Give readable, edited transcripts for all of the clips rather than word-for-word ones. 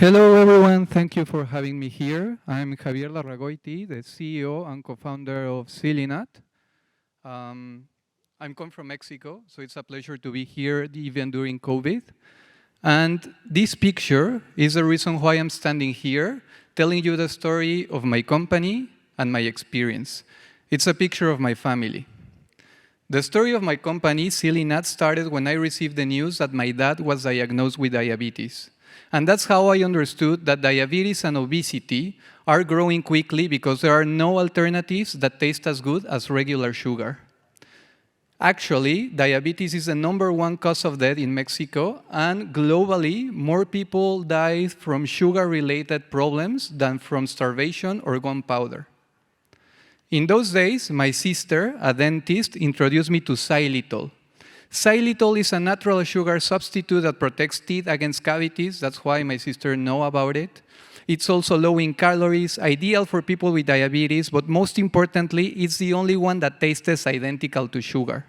Hello, everyone. Thank you for having me here. I'm Javier Larragoiti, the CEO and co-founder of Silinat. I'm come from Mexico, so it's a pleasure to be here even during COVID. And this picture is the reason why I'm standing here, telling you the story of my company and my experience. It's a picture of my family. The story of my company, Silinat, started when I received the news that my dad was diagnosed with diabetes. And that's how I understood that diabetes and obesity are growing quickly because there are no alternatives that taste as good as regular sugar. Actually, diabetes is the #1 cause of death in Mexico, and globally, more people die from sugar-related problems than from starvation or gunpowder. In those days, my sister, a dentist, introduced me to xylitol. Xylitol is a natural sugar substitute that protects teeth against cavities. That's why my sister knows about it. It's also low in calories, ideal for people with diabetes, but most importantly, it's the only one that tastes identical to sugar.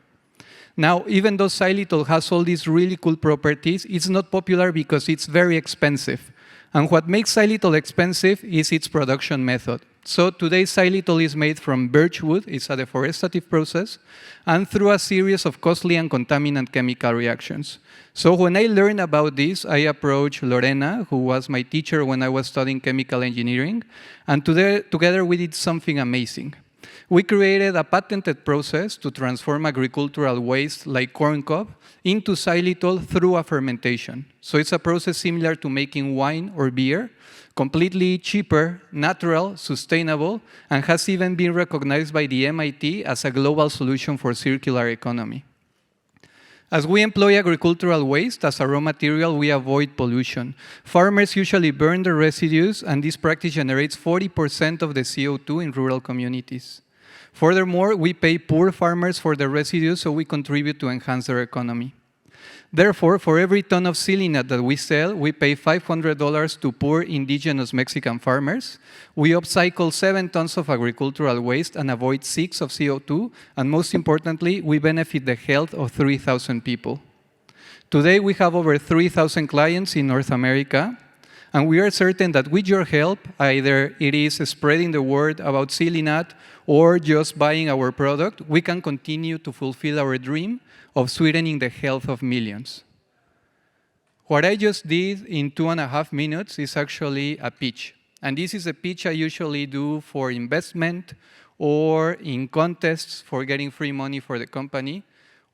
Now, even though xylitol has all these really cool properties, it's not popular because it's very expensive. And what makes xylitol expensive is its production method. So today, xylitol is made from birch wood, it's a deforestative process, and through a series of costly and contaminant chemical reactions. So when I learned about this, I approached Lorena, who was my teacher when I was studying chemical engineering, and together we did something amazing. We created a patented process to transform agricultural waste like corn cob into xylitol through a fermentation. So it's a process similar to making wine or beer, completely cheaper, natural, sustainable, and has even been recognized by the MIT as a global solution for circular economy. As we employ agricultural waste as a raw material, we avoid pollution. Farmers usually burn the residues, and this practice generates 40% of the CO2 in rural communities. Furthermore, we pay poor farmers for the residues, so we contribute to enhance their economy. Therefore, for every ton of Silinat that we sell, we pay $500 to poor indigenous Mexican farmers. We upcycle 7 tons of agricultural waste and avoid 6 of CO2. And most importantly, we benefit the health of 3,000 people. Today, we have over 3,000 clients in North America. And we are certain that with your help, either it is spreading the word about Silinat or just buying our product, we can continue to fulfill our dream of sweetening the health of millions. What I just did in 2.5 minutes is actually a pitch. And this is a pitch I usually do for investment or in contests for getting free money for the company,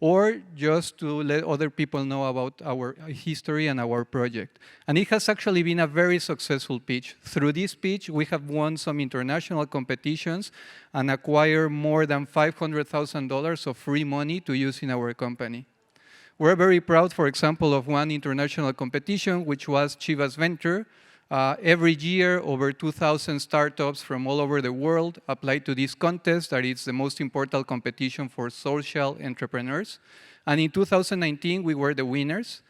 or just to let other people know about our history and our project. And it has actually been a very successful pitch. Through this pitch, we have won some international competitions and acquired more than $500,000 of free money to use in our company. We're very proud, for example, of one international competition, which was Chivas Venture. Every year, over 2,000 startups from all over the world apply to this contest, that is the most important competition for social entrepreneurs. And in 2019, we were the winners.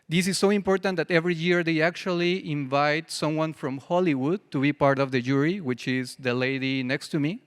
This is so important that every year they actually invite someone from Hollywood to be part of the jury, which is the lady next to me.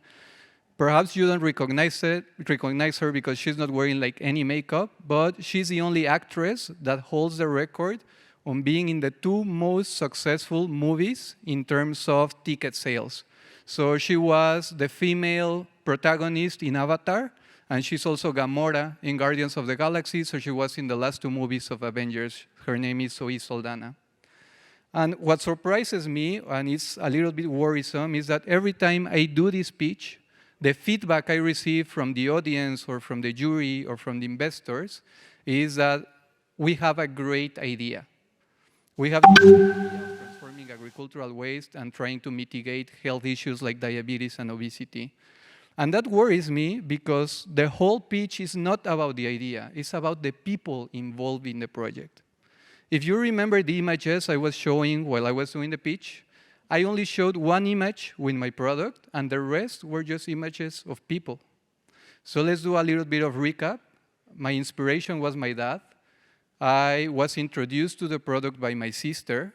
Perhaps you don't recognize her because she's not wearing like any makeup, but she's the only actress that holds the record on being in the 2 most successful movies in terms of ticket sales. So she was the female protagonist in Avatar, and she's also Gamora in Guardians of the Galaxy, so she was in the last 2 movies of Avengers. Her name is Zoe Saldana. And what surprises me, and it's a little bit worrisome, is that every time I do this pitch, the feedback I receive from the audience or from the jury or from the investors is that we have a great idea. We have the idea of transforming agricultural waste and trying to mitigate health issues like diabetes and obesity. And that worries me because the whole pitch is not about the idea, it's about the people involved in the project. If you remember the images I was showing while I was doing the pitch, I only showed 1 image with my product, and the rest were just images of people. So let's do a little bit of recap. My inspiration was my dad. I was introduced to the product by my sister.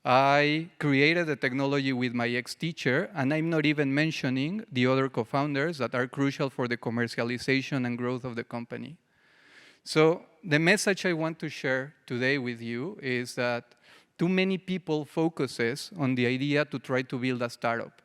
I created the technology with my ex-teacher, and I'm not even mentioning the other co-founders that are crucial for the commercialization and growth of the company. So the message I want to share today with you is that too many people focuses on the idea to try to build a startup.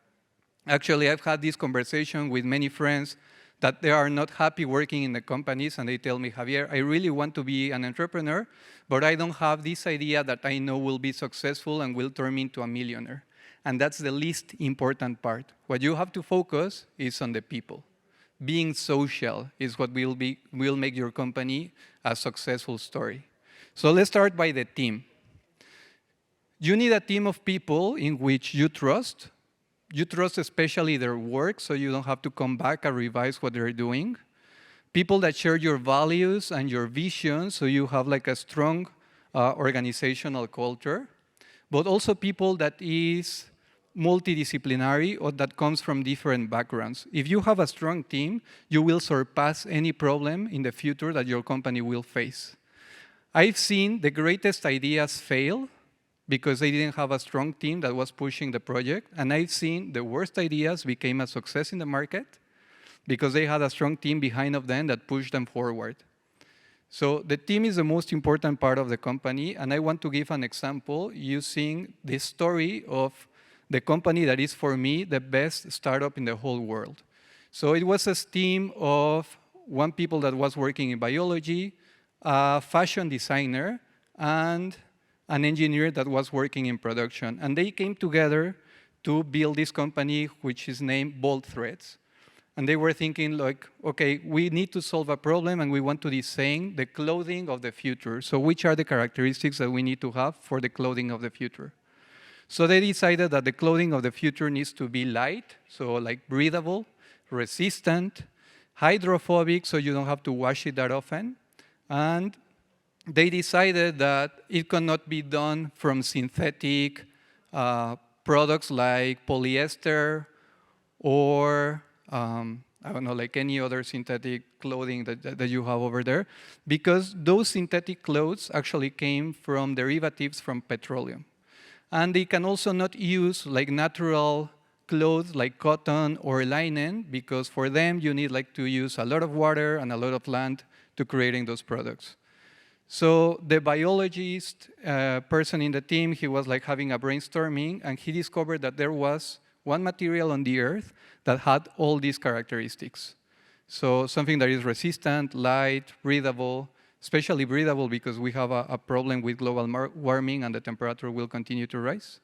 Actually, I've had this conversation with many friends that they are not happy working in the companies, and they tell me, Javier, I really want to be an entrepreneur, but I don't have this idea that I know will be successful and will turn me into a millionaire. And that's the least important part. What you have to focus is on the people. Being social is what will make your company a successful story. So let's start by the team. You need a team of people in which you trust. You trust especially their work, so you don't have to come back and revise what they're doing. People that share your values and your vision, so you have like a strong organizational culture. But also people that is multidisciplinary or that comes from different backgrounds. If you have a strong team, you will surpass any problem in the future that your company will face. I've seen the greatest ideas fail because they didn't have a strong team that was pushing the project, and I've seen the worst ideas became a success in the market because they had a strong team behind of them that pushed them forward. So the team is the most important part of the company, and I want to give an example using the story of the company that is, for me, the best startup in the whole world. So it was a team of one people that was working in biology, a fashion designer, and an engineer that was working in production. And they came together to build this company, which is named Bold Threads. And they were thinking like, okay, we need to solve a problem and we want to design the clothing of the future. So which are the characteristics that we need to have for the clothing of the future? So they decided that the clothing of the future needs to be light, so like breathable, resistant, hydrophobic, so you don't have to wash it that often. And they decided that it cannot be done from synthetic products like polyester or I don't know, like any other synthetic clothing that you have over there, because those synthetic clothes actually came from derivatives from petroleum. And they can also not use like natural clothes like cotton or linen, because for them you need like to use a lot of water and a lot of land to creating those products. So the biologist person in the team, he was like having a brainstorming, and he discovered that there was one material on the earth that had all these characteristics. So something that is resistant, light, breathable, especially breathable because we have a problem with global warming and the temperature will continue to rise.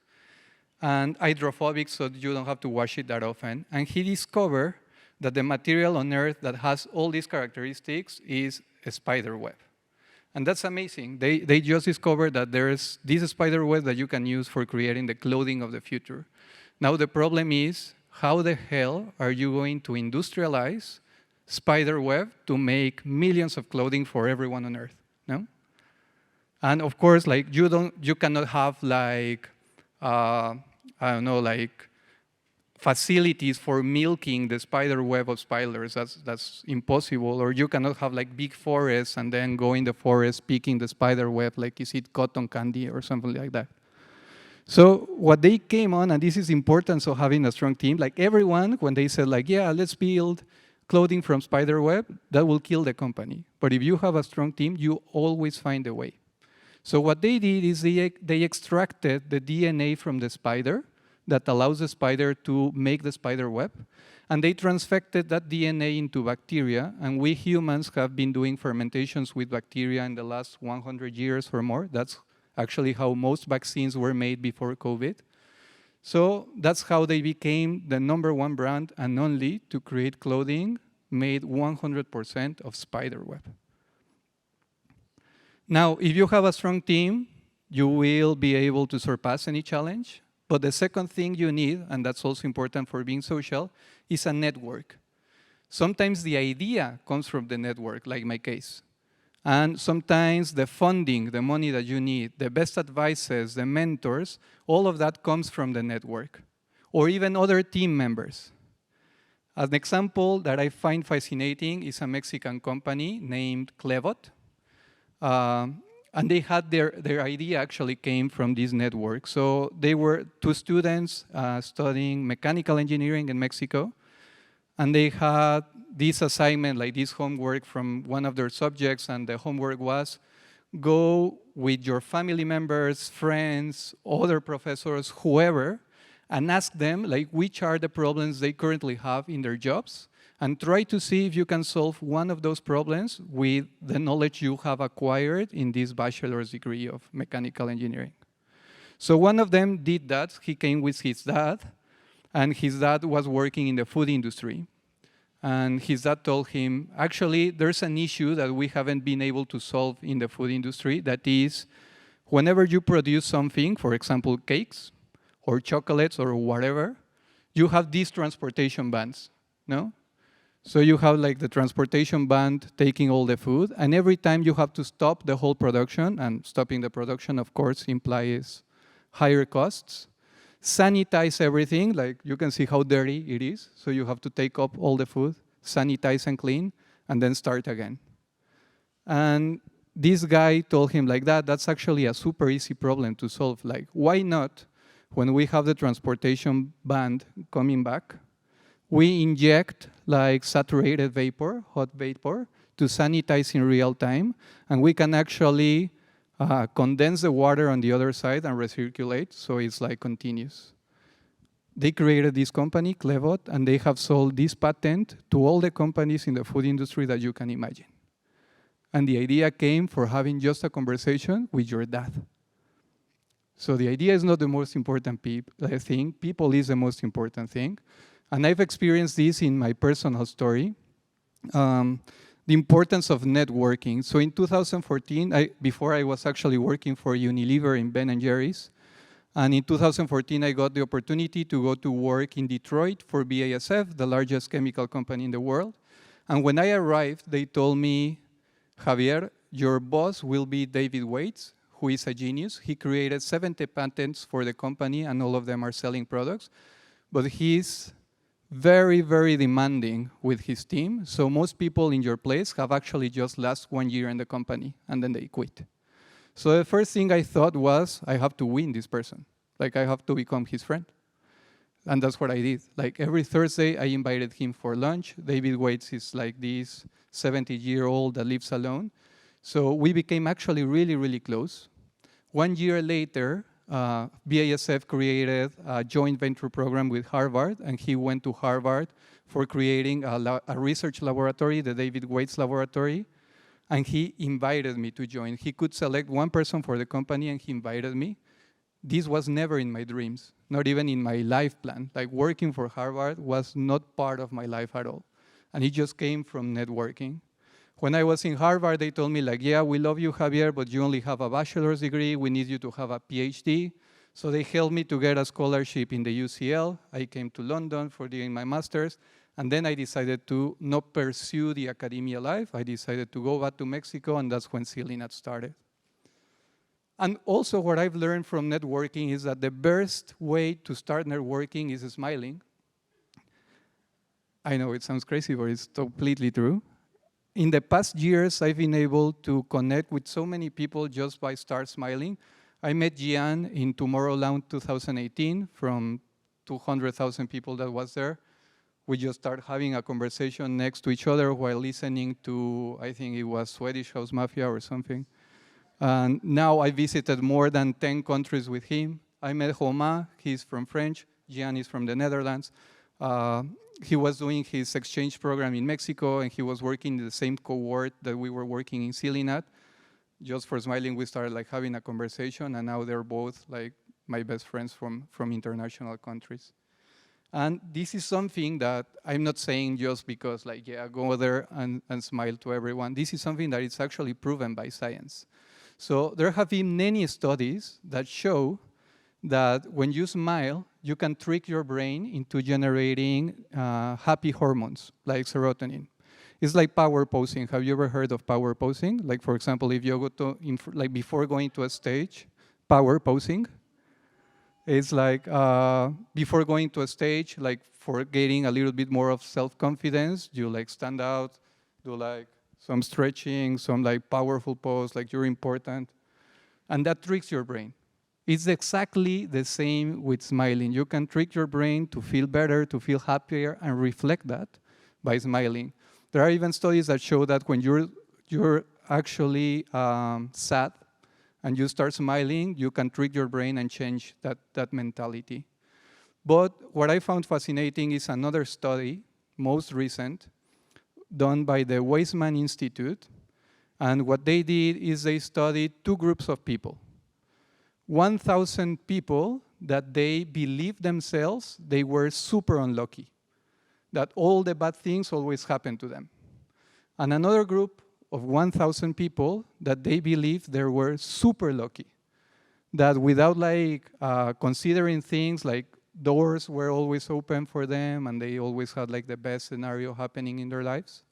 And hydrophobic, so you don't have to wash it that often. And he discovered that the material on Earth that has all these characteristics is a spider web. And that's amazing. They just discovered that there's this spider web that you can use for creating the clothing of the future. Now the problem is, how the hell are you going to industrialize spider web to make millions of clothing for everyone on Earth? No? And of course, like you cannot have like I don't know, like facilities for milking the spider web of spiders. That's impossible. Or you cannot have like big forests and then go in the forest picking the spider web, like is it cotton candy or something like that. So what they came on, and this is important, so having a strong team, like everyone, when they said like, yeah, let's build clothing from spider web, that will kill the company. But if you have a strong team, you always find a way. So what they did is they extracted the DNA from the spider that allows the spider to make the spider web, and they transfected that DNA into bacteria, and we humans have been doing fermentations with bacteria in the last 100 years or more. That's actually how most vaccines were made before COVID. So that's how they became the #1 brand and only to create clothing made 100% of spider web. Now, if you have a strong team, you will be able to surpass any challenge. But the second thing you need, and that's also important for being social, is a network. Sometimes the idea comes from the network, like my case. And sometimes the funding, the money that you need, the best advices, the mentors, all of that comes from the network, or even other team members. An example that I find fascinating is a Mexican company named Clevot. And they had their idea actually came from this network. So they were two students studying mechanical engineering in Mexico, and they had this assignment, like this homework from one of their subjects, and the homework was go with your family members, friends, other professors, whoever, and ask them like which are the problems they currently have in their jobs, and try to see if you can solve one of those problems with the knowledge you have acquired in this bachelor's degree of mechanical engineering. So one of them did that. He came with his dad, and his dad was working in the food industry. And his dad told him, actually, there's an issue that we haven't been able to solve in the food industry. That is, whenever you produce something, for example, cakes or chocolates or whatever, you have these transportation bans, no? So you have like the transportation band taking all the food, and every time you have to stop the whole production, and stopping the production, of course, implies higher costs. Sanitize everything, like you can see how dirty it is, so you have to take up all the food, sanitize and clean, and then start again. And this guy told him like that's actually a super easy problem to solve. Like, why not, when we have the transportation band coming back, we inject like saturated vapor, hot vapor, to sanitize in real time, and we can actually condense the water on the other side and recirculate, so it's like continuous. They created this company, Clevot, and they have sold this patent to all the companies in the food industry that you can imagine. And the idea came for having just a conversation with your dad. So the idea is not the most important thing. People is the most important thing. And I've experienced this in my personal story, the importance of networking. So in 2014, before I was actually working for Unilever in Ben & Jerry's, and in 2014, I got the opportunity to go to work in Detroit for BASF, the largest chemical company in the world. And when I arrived, they told me, Javier, your boss will be David Waits, who is a genius. He created 70 patents for the company, and all of them are selling products. But he's very, very demanding with his team. So most people in your place have actually just last 1 year in the company, and then they quit. So the first thing I thought was, I have to win this person. Like, I have to become his friend. And that's what I did. Like, every Thursday, I invited him for lunch. David Waits is like this 70-year-old that lives alone. So we became actually really, really close. 1 year later, BASF created a joint venture program with Harvard, and he went to Harvard for creating a research laboratory, the David Waits Laboratory, and he invited me to join. He could select one person for the company, and he invited me. This was never in my dreams, not even in my life plan. Like, working for Harvard was not part of my life at all, and it just came from networking. When I was in Harvard, they told me like, yeah, we love you, Javier, but you only have a bachelor's degree. We need you to have a PhD. So they helped me to get a scholarship in the UCL. I came to London for doing my master's. And then I decided to not pursue the academia life. I decided to go back to Mexico, and that's when Sealinat started. And also what I've learned from networking is that the best way to start networking is smiling. I know it sounds crazy, but it's completely true. In the past years, I've been able to connect with so many people just by start smiling. I met Gian in Tomorrowland 2018 from 200,000 people that was there. We just started having a conversation next to each other while listening to, I think it was Swedish House Mafia or something. And now I visited more than 10 countries with him. I met Romain, he's from French. Gian is from the Netherlands. He was doing his exchange program in Mexico, and he was working in the same cohort that we were working in Sealinat. Just for smiling, we started like having a conversation, and now they're both like my best friends from international countries. And this is something that I'm not saying just because like, yeah, go there and smile to everyone. This is something that is actually proven by science. So there have been many studies that show that when you smile, you can trick your brain into generating happy hormones, like serotonin. It's like power posing. Have you ever heard of power posing? Like, for example, if you go to, like before going to a stage, power posing. It's like before going to a stage, like for getting a little bit more of self-confidence, you like stand out, do like some stretching, some like powerful pose, like you're important. And that tricks your brain. It's exactly the same with smiling. You can trick your brain to feel better, to feel happier, and reflect that by smiling. There are even studies that show that when you're actually sad and you start smiling, you can trick your brain and change that mentality. But what I found fascinating is another study, most recent, done by the Weizmann Institute. And what they did is they studied two groups of people. 1,000 people that they believed themselves they were super unlucky, that all the bad things always happened to them. And another group of 1,000 people that they believed they were super lucky, that without considering things like doors were always open for them and they always had like the best scenario happening in their lives.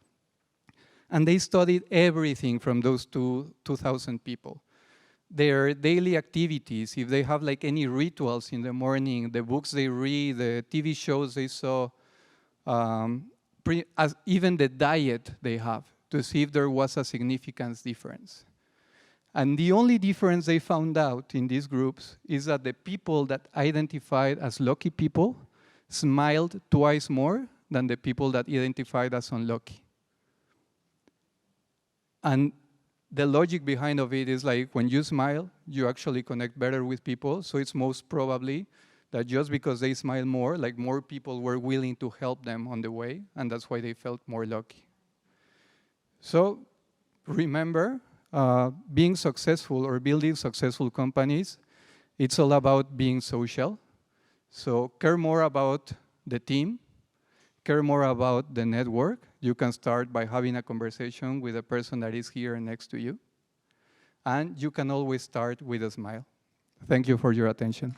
And they studied everything from those 2,000 people. Their daily activities, if they have like any rituals in the morning, the books they read, the TV shows they saw, even the diet they have, to see if there was a significant difference. And the only difference they found out in these groups is that the people that identified as lucky people smiled twice more than the people that identified as unlucky. And the logic behind of it is like when you smile, you actually connect better with people. So it's most probably that just because they smile more, like more people were willing to help them on the way, and that's why they felt more lucky. So remember, being successful or building successful companies, it's all about being social. So care more about the team, care more about the network. You can start by having a conversation with the person that is here next to you. And you can always start with a smile. Thank you for your attention.